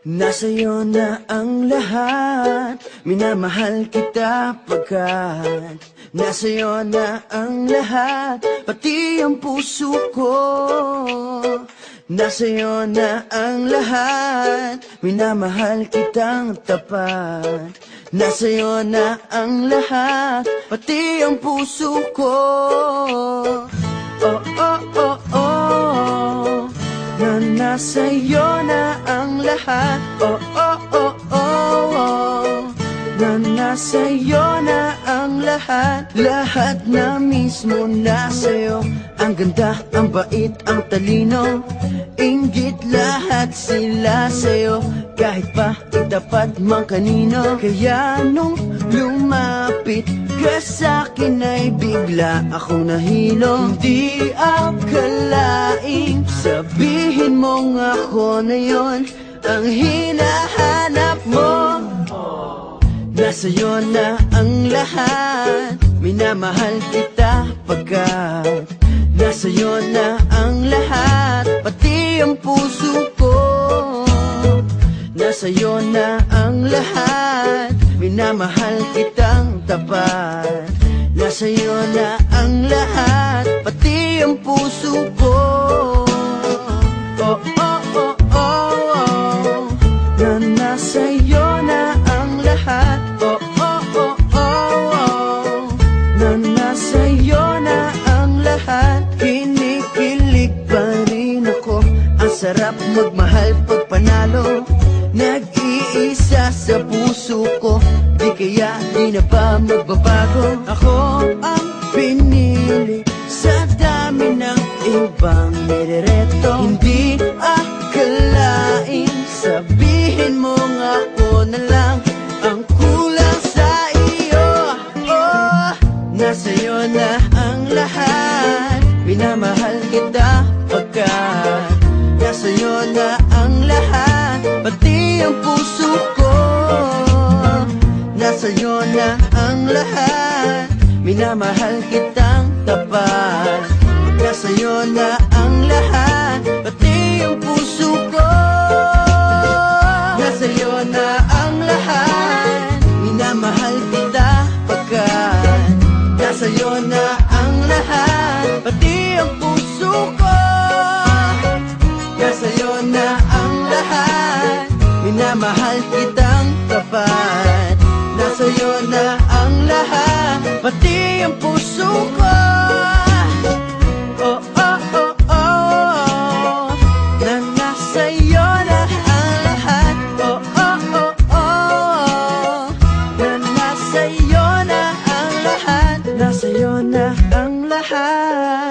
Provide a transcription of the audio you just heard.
Nasa'yo na ang lahat, minamahal kita pagkat nasa'yo na ang lahat, pati ang puso ko. Nasa'yo na ang lahat, minamahal kitang tapat. Nasa'yo na ang lahat, pati ang puso ko. Oh, oh, oh, oh, na nasa'yo na ang lahat. Oh, oh, oh, oh, oh, na nasa'yo na ang lahat. Lahat na mismo nasa'yo. Ang ganda, ang bait, ang talino, inggit lahat sila sa'yo. Kahit pa itapat mang kanino. Kaya nung lumapit ka sa'kin ay bigla akong nahilo. Hindi akalaing sabihin mong ako na yon ang hinahanap mo. Nasa'yo na ang lahat, minamahal kita pagkat nasa'yo na ang lahat, pati ang puso ko. Nasa'yo na ang lahat, minamahal kitang tapat. Nasa'yo na ang lahat, pati ang puso ko. Oh, oh, oh, oh, oh, na nasa'yo na ang lahat. Oh, oh, oh, oh, oh, na nasa'yo na ang lahat. Kinikilig pa rin ako, ang sarap magmahal pag panalo. Nag-iisa sa puso ko, di kaya di na ba magbabago? Ako ang pinili sa dami ng ibang nirereto. Hindi akalain sabihin mo nga ako na lang ang kulang sa iyo. Oh, nasa'yo na ang lahat, minamahal kita pagkat nasa'yo na ang lahat, pati ang puso ko. Nasa'yo na ang lahat, minamahal kitang tapat. Nasa'yo na ang lahat, pati ang puso ko. Nasa'yo na ang lahat, minamahal kita pagkat nasa'yo na ang lahat, pati ang puso ko. Nasa'yo na ang lahat, minamahal kitang tapat. Nasa'yo na ang lahat, pati ang puso ko. Oh, oh, oh, oh, na nasa'yo na ang lahat. Oh, oh, oh, oh, na nasa'yo na ang lahat. Nasa'yo na ang lahat.